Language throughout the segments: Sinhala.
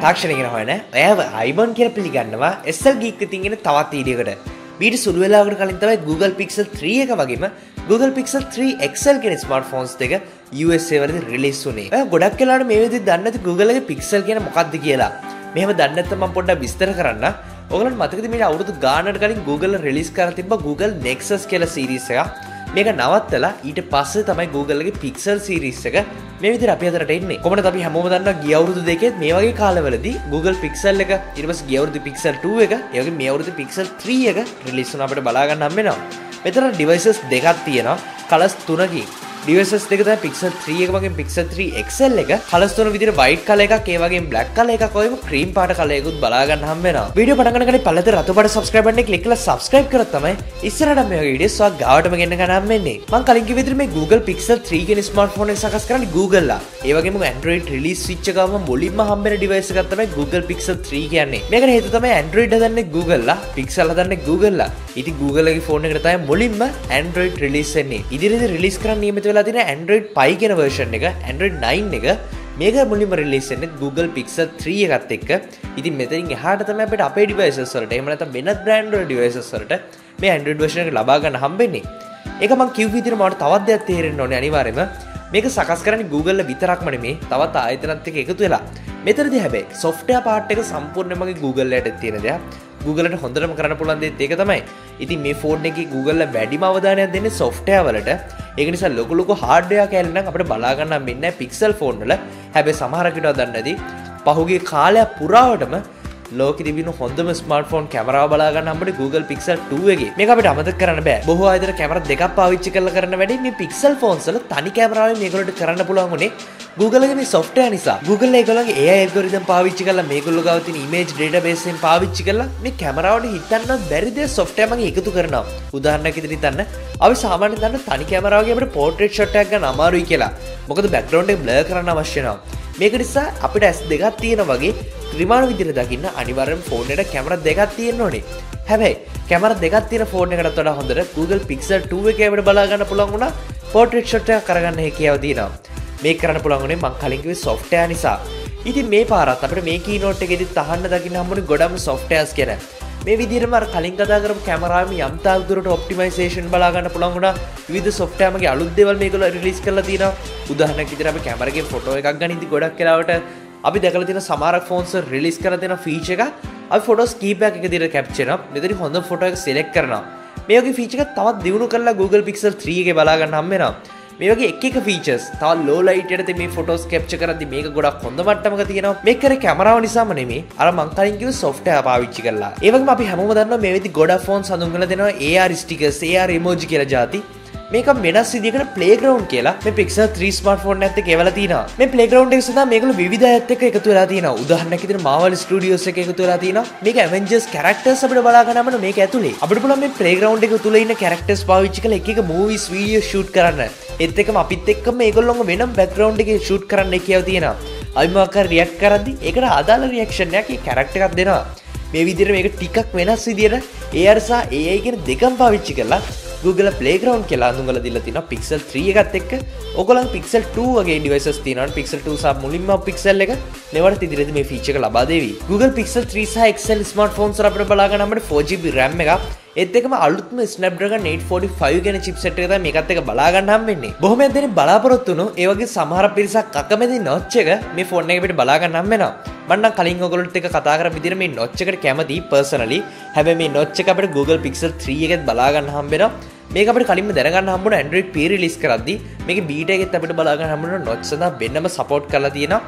තාක්ෂණය ගැන හොයන ඔයාව අයිබෝන් කියලා පිළිගන්නවා SL Geek එකකින් එන තවත් වීඩියෝකට. මීට සුළු වෙලාවකට කලින් තමයි Google Pixel 3 එක වගේම Google Pixel 3 XL කියන ස්මාර්ට්ෆෝන්ස් දෙක USA වලදී රිලීස් වුණේ. ඔයා ගොඩක් වෙලාවට මේ විදිහට දන්නේ නැති Google එකේ Pixel කියන මොකක්ද කියලා. මෙහෙම දන්නේ නැත්නම් මම පොඩ්ඩක් විස්තර කරන්න. ඔයගලන්ට මතකද මේ අවුරුදු ගානකට කලින් Google රිලීස් කරලා තිබ්බ Google Nexus කියලා සීරීස් එකක්. මේක නවත්තලා ඊට පස්සේ තමයි Google එකේ Pixel සීරීස් එක මේ විදිහට අපි අතරට එන්නේ. කොහොමද අපි හැමෝම දන්නවා ගිය අවුරුදු දෙකේ මේ වගේ කාලවලදී Google Pixel එක ඊට පස්සේ ගිය අවුරුදු Pixel 2 එක ඒ වගේ මේ අවුරුදු Pixel 3 එක රිලීස් වුණා අපිට බලා ගන්න හම්බ වෙනවා. මෙතන devices දෙකක් තියෙනවා. කලර්ස් තුනකින්. devices දෙක තමයි Pixel 3 එක වගේ Pixel 3 XL එක. කලර්ස් තුන විදිහට white color එකක් ඒ වගේම black color එකක් වගේම cream පාට color එකකුත් බලා ගන්න හම්බ වෙනවා. වීඩියෝ පටන් ගන්න කලින් පළලට රතු පාට subscribe button එක click කරලා subscribe කරොත් තමයි ඉස්සරහට මේ වගේ වීඩියෝස් ඔයාලා ගාවටම ගෙන්න ගන්න හම්බ වෙන්නේ. මම කලින් කිව්ව විදිහට මේ Google Pixel 3 කියන ස්මාර්ට්ෆෝන් එක සකස් කරන්නේ Google ලා. ඒ වගේම Android release switch එක ගාවම මුලින්ම හම්බ වෙන device එකක් තමයි Google Pixel 3 කියන්නේ. මේකට හේතුව තමයි Android හදන්නේ Google ලා, Pixel හදන්නේ Google ලා. ඉතින් Google එකේ ෆෝන් එකට තමයි මුලින්ම Android release වෙන්නේ. ඉදිරියේදී release කරන්න නියමිත වෙලා තියෙන Android Pie කියන version එක, Android 9 එක මේක මුලින්ම release වෙන්නේ Google Pixel 3 එකත් එක්ක. ඉතින් මෙතනින් එහාට තමයි අපිට අපේ devices වලට එහෙම නැත්නම් වෙනත් brand වල devices වලට මේ Android version එක ලබා ගන්න හම්බෙන්නේ. ඒක මම කිව් විදිහට මට තවත් දෙයක් තේරෙන්න ඕනේ අනිවාර්යයෙන්ම. මේක සකස් කරන්නේ Google ල විතරක්ම නෙමෙයි තවත් ආයතනත් එක්ක එකතු වෙලා. මෙතනදී හැබැයි software part එක සම්පූර්ණයෙන්ම Google ලට තියෙන දෙයක්. Google ලට හොඳටම කරන්න පුළුවන් දෙයක් ඒක තමයි. ඉතින් මේ ෆෝන් එකේ Google ල වැඩිම අවධානයක් දෙන්නේ software වලට. ඒක නිසා ලොකු hardware කැලේ නම් අපිට බලා ගන්න හම්බෙන්නේ නැහැ Pixel ෆෝන් වල. හැබැයි සමහරක් විට දන්නේ නැති පහුගිය කාලයක් පුරාවටම ලෝකෙ තිබෙන හොඳම ස්මාර්ට්ෆෝන් කැමරාව බලා ගන්න හම්බුනේ Google Pixel 2 එකේ. මේක අපිට අමතක කරන්න බෑ. බොහෝ අයතර කැමරා දෙකක් පාවිච්චි කරලා කරන වැඩේ මේ Pixel phones වල තනි කැමරාවෙන් මේගොල්ලන්ට කරන්න පුළුවන් උනේ Google එකේ මේ software නිසා. Google ඒගොල්ලන්ගේ AI algorithm පාවිච්චි කරලා මේගොල්ලෝ ගාව තියෙන image database එකෙන් පාවිච්චි කරලා මේ කැමරාවට හිතන්නවත් බැරි දේ software මගින් එකතු කරනවා. උදාහරණයක් විදිහට හිතන්න අපි සාමාන්‍යයෙන් දන්න තනි කැමරාවකින් අපිට portrait shot එකක් ගන්න අමාරුයි කියලා. මොකද background එක blur කරන්න අවශ්‍ය වෙනවා. මේක නිසා අපිට S දෙකක් තියෙන වගේ ත්‍රිමාණ විදිහට දකින්න අනිවාර්යයෙන්ම ෆෝන් එකට කැමරා දෙකක් තියෙන්න ඕනේ. හැබැයි කැමරා දෙකක් තියෙන ෆෝන් එකකටත් වඩා හොඳට Google Pixel 2 එකේ අපිට බලා ගන්න පුළුවන් වුණා portrait shot එකක් කරගන්න හැකියාව තියෙනවා. මේක කරන්න පුළුවන් උනේ මම කලින් කිව්වේ software නිසා. ඉතින් මේ පාරත් අපිට මේ keynote එකේදීත් අහන්න දකින්න හම්බුනේ ගොඩම softwares කියලා. මේ විදිහටම අර කලින් කතා කරපු කැමරාවේ යම් තාක් දුරට ඔප්ටිමයිසේෂන් බලා ගන්න පුළුවන් වුණා. විවිධ software මගේ අලුත් දේවල් මේගොල්ලෝ රිලීස් කරලා තියෙනවා. උදාහරණයක් විදිහට අපි කැමරාවකින් ෆොටෝ එකක් ගනිද්දි ගොඩක් වෙලාවට අපි දැකලා තියෙන සමහරක් ෆෝන්ස් වල රිලීස් කරලා තියෙන ෆීචර් එක අපි ෆොටෝස් කීපයක් එක දිහට කැප්චර් කරනවා. මෙතන හොඳ ෆොටෝ එක සිලෙක්ට් කරනවා. මේ වගේ ෆීචර් එක තවත් දියුණු කරලා Google Pixel 3 එකේ බලා ගන්න හම්බ වෙනවා. මේ වගේ එක ෆීචර්ස් තව low light එකේ මේ ෆොටෝස් කැප්චර් කරද්දි මේක ගොඩක් හොඳ මට්ටමක තියෙනවා. මේක කරේ කැමරාව නිසාම නෙමෙයි. අර මං කලින් කිව්ව software පාවිච්චි කරලා. ඒ වගේම අපි හැමෝම දන්නවා මේ විදි ගොඩක් ෆෝන්ස් හඳුන්වලා දෙනවා AR stickers, AR emoji කියලා જાති. මේක වෙනස් විදිහකට playground කියලා මේ Pixel 3 smartphone එකත් එක්ක එවලා තිනවා. මේ playground එක සඳහා මේගොල්ලෝ විවිධ අයත් එක්ක එකතු වෙලා තිනවා. උදාහරණයක් විදිහට Marvel Studios එක එකතු වෙලා තිනවා. මේක Avengers characters අපිට බලා ගන්න නම් මේක ඇතුලේ. අපිට පුළුවන් මේ playground එක තුල ඉන්න characters පාවිච්චි කරලා එක එක movies videos shoot කරන්න. ඒත් එක්කම අපිත් එක්කම මේගොල්ලෝම වෙනම background එකේ shoot කරන්න කියලා තියෙනවා. අපි මොකක් හරි react කරද්දි ඒකට අදාළ reaction එකක් ඒ character එකක් දෙනවා. මේ විදිහට මේක ටිකක් වෙනස් විදිහට AR සහ AI කියන දෙකම පාවිච්චි කරලා Google Playground කියලා හඳුන්වලා දීලා තිනවා Pixel 3 එකත් එක්ක. ඔයගොල්ලන් Pixel 2 වගේ devices තියෙනවනේ Pixel 2 සහ මුලින්ම Pixel එක නෙවට ඉදිරියේදී මේ feature එක ලබා දෙවි. Google Pixel 3 සහ XL smartphones වල අපිට බලා ගන්න අපිට 4GB RAM එකක්. ඒත් එක්කම අලුත්ම snapdragon 845 කියන chipset එක තමයි මේකත් එක්ක බලා ගන්න හම්බෙන්නේ. බොහොමයක් දෙනෙක් බලාපොරොත්තු වුණු ඒ වගේ සමහර පිරිසක් අකමැති notch එක මේ ෆෝන් එකේ අපිට බලා ගන්න හම්බ වෙනවා. මම නම් කලින් ඔයගොල්ලොත් එක්ක කතා කරපු විදිහට මේ notch එකට කැමති personally. හැබැයි මේ notch එක අපිට Google Pixel 3 එකෙත් බලා ගන්න හම්බ වෙනවා. මේක අපිට කලින්ම දැනගන්න හම්බුන Android P release කරද්දි මේකේ beta එකෙත් අපිට බලා ගන්න හම්බුන notch සඳහා වෙනම support කරලා තියෙනවා.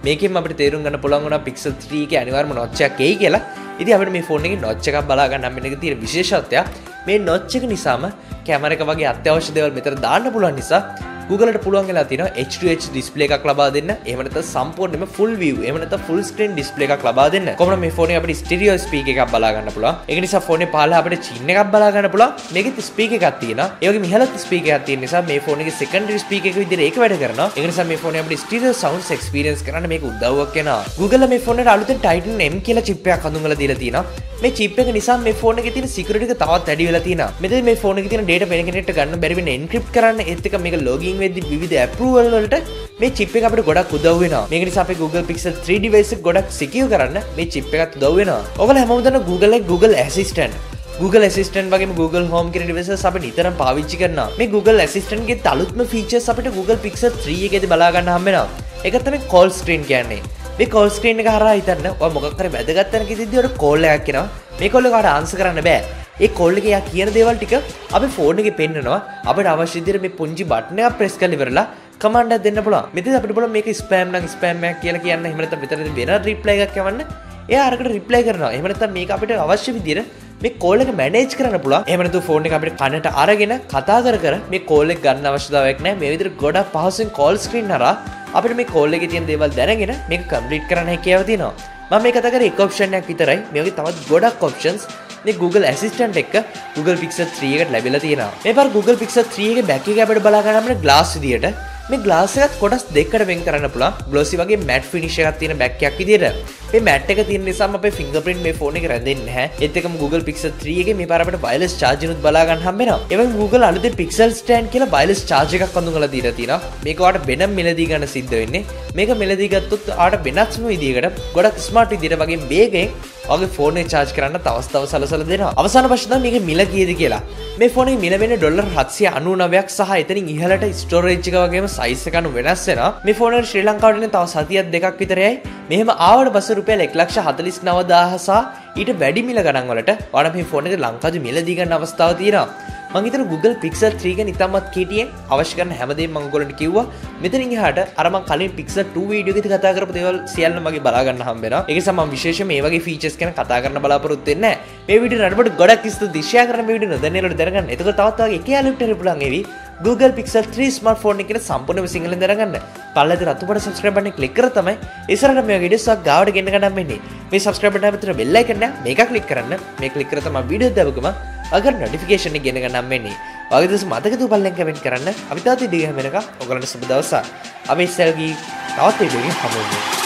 මේකෙන් අපිට තේරුම් ගන්න පුළුවන් වුණා Pixel 3 එකේ අනිවාර්යම notch එකක් එයි කියලා. ඉතින් අපිට මේ ෆෝන් එකේ notch එකක් බලා ගන්න හම්බෙන එක තියෙන විශේෂත්වය මේ notch එක නිසාම කැමරා එක වගේ අත්‍යවශ්‍ය දේවල් මෙතන දාන්න පුළුවන් නිසා Google ට පුළුවන් වෙලා තියෙනවා H2H display එකක් ලබා දෙන්න. එහෙම නැත්නම් සම්පූර්ණයෙන්ම full view, එහෙම නැත්නම් full screen display එකක් ලබා දෙන්න. කොහොමද මේ ෆෝන් එක අපිට stereo speaker එකක් බලා ගන්න පුළුවන්. ඒක නිසා ෆෝන් එකේ පහළ අපිට chin එකක් බලා ගන්න පුළුවන්. මේකෙත් speaker එකක් තියෙනවා. ඒ වගේම ඉහළත් speaker එකක් තියෙන නිසා මේ ෆෝන් එකේ secondary speaker එක විදිහට ඒක වැඩ කරනවා. ඒක නිසා මේ ෆෝන් එක අපිට stereo sounds experience කරන්න මේක උදව්වක් වෙනවා. Google මේ ෆෝන් එකට අලුතෙන් Titan M කියලා chip එකක් හඳුන්වලා දීලා තියෙනවා. මේ chip එක නිසා මේ ෆෝන් එකේ තියෙන security එක තවත් වැඩි වෙලා තියෙනවා. මෙතන මේ ෆෝන් එකේ තියෙන data වෙන කෙනෙක්ට ගන්න බැරි වෙන encrypt කරන්න ඒත් එක මේක login checking වෙද්දී විවිධ approval වලට මේ chip එක අපිට ගොඩක් උදව් වෙනවා. මේක නිසා අපේ Google Pixel 3 device එක ගොඩක් secure කරන්න මේ chip එකත් උදව් වෙනවා. ඔයගොල්ලෝ හැමෝම දන්න Google එක Google Assistant. Google Assistant වගේම Google Home කියන devices අපි නිතරම පාවිච්චි කරනවා. මේ Google Assistant ගේ අලුත්ම features අපිට Google Pixel 3 එකේදී බලා ගන්න හම්බ වෙනවා. ඒක තමයි call screen කියන්නේ. මේ call screen එක හරහා හිතන්න ඔය මොකක් හරි වැදගත් තැනකදී ඔය call එකක් එනවා. මේ call එක ඔයාලට answer කරන්න බෑ. ඒ call එකේ යා කියන දේවල් ටික අපේ phone එකේ පෙන්නනවා. අපිට අවශ්‍ය විදිහට මේ පුංචි button එකක් press කරලා ඉවරලා command එකක් දෙන්න පුළුවන්. මෙතන අපිට පුළුවන් මේක spam නම් spam එකක් කියලා කියන්න. එහෙම නැත්නම් මෙතනදී වෙන reply එකක් යවන්න. එයා අරකට reply කරනවා. එහෙම නැත්නම් මේක අපිට අවශ්‍ය විදිහට මේ call එක manage කරන්න පුළුවන්. එහෙම නැත්නම් phone එක අපිට කනට අරගෙන කතා කර මේ call එක ගන්න අවශ්‍යතාවයක් නැහැ. මේ විදිහට ගොඩක් පහසුවෙන් call screen හරහා අපිට මේ call එකේ තියෙන දේවල් දැනගෙන මේක complete කරන්න හැකියාව තියෙනවා. මම මේ කතා කරේ එක option එකක් විතරයි. මේ වගේ තවත් ගොඩක් options මේ Google Assistant එක Google Pixel 3 එකට ලැබිලා තියෙනවා. මේ පාර Google Pixel 3 එකේ back එක අපිට බලා ගන්න අපිට glass විදියට මේ glass එකත් කොටස් දෙකකට වෙන් කරන්න පුළුවන්. glossy වගේ matte finish එකක් තියෙන back එකක් විදියට. මේ matte එක තියෙන නිසාම අපේ fingerprint මේ phone එකේ රැඳෙන්නේ නැහැ. ඒත් එක්කම Google Pixel 3 එකේ මේ පාර අපිට wireless charge උත් බලා ගන්න හම්බ වෙනවා. ඒ වගේම Google අලුතෙන් Pixel stand කියලා wireless charge එකක් අඳුන්වලා දීලා තියෙනවා. මේක ඔයාලට වෙනම මිලදී ගන්න සිද්ධ වෙන්නේ. මේක මිලදී ගත්තොත් ඔයාලට වෙනස්ම විදියකට ගොඩක් smart විදියට වගේ වේගයෙන් ඔයාගේ ෆෝන් එක charge කරන්න තවස්තව සලසලා දෙනවා. අවසාන ප්‍රශ්න තමයි මේකේ මිල කීයද කියලා. මේ ෆෝන් එකේ මිල වෙන්නේ $799ක් සහ එතනින් ඉහළට storage එක වගේම size එක අනුව වෙනස් වෙනවා. මේ ෆෝන් එක ශ්‍රී ලංකාවට එන්නේ තව සතියක් දෙකක් විතරයි. මෙහෙම ආවට පස්සේ රුපියල් 1,49,000 සහ ඊට වැඩි මිල ගණන් වලට ඔයාලා මේ ෆෝන් එක ලංකාවේ මිලදී ගන්න අවස්ථාවක් තියෙනවා. මම හිතන Google Pixel 3 ගැන ඉතාමත් කෙටියෙන් අවශ්‍ය කරන හැමදේම මම ඔයගොල්ලන්ට කිව්වා. මෙතනින් එහාට අර මම කලින් Pixel 2 වීඩියෝ එකේදී කතා කරපු දේවල් සියල්ල මගේ බලා ගන්න හම්බ වෙනවා. ඒක නිසා මම විශේෂයෙන් මේ වගේ features ගැන කතා කරන්න බලාපොරොත්තු වෙන්නේ නැහැ. මේ වීඩියෝ නඩබඩ ගොඩක් ස්තුතියි share කරන මේ වීඩියෝ නොදැනෙලට දැනගන්න. එතකොට තවත් වගේ එක යාළුවෙක්ට හරි පුළුවන් ඒවි Google Pixel 3 smartphone එක කියලා සම්පූර්ණයෙන්ම සිංහලෙන් දැනගන්න. පල්ලෙද රතුපට subscribe button එක click කරලා තමයි ඉස්සරහට මේ වගේ videos එකක් ගාවට ගෙන්න ගන්න වෙන්නේ. මේ subscribe button එක විතර bell icon එක මේක click කරන්න. මේ click කරලා තමයි වීඩියෝ දාපුවම අගර notification එක ගෙන්න ගන්න වෙන්නේ. වගේ දවස් මතක තුපල්ලෙන් කමෙන්ට් කරන්න. අපි තාත් ඉදිරිය හැම වෙනකම් ඔයගලන්ට සුබ දවසක්. අපි ඉස්සෙල්ගී තවත් වීඩියෝ එකකින් හමු වෙමු.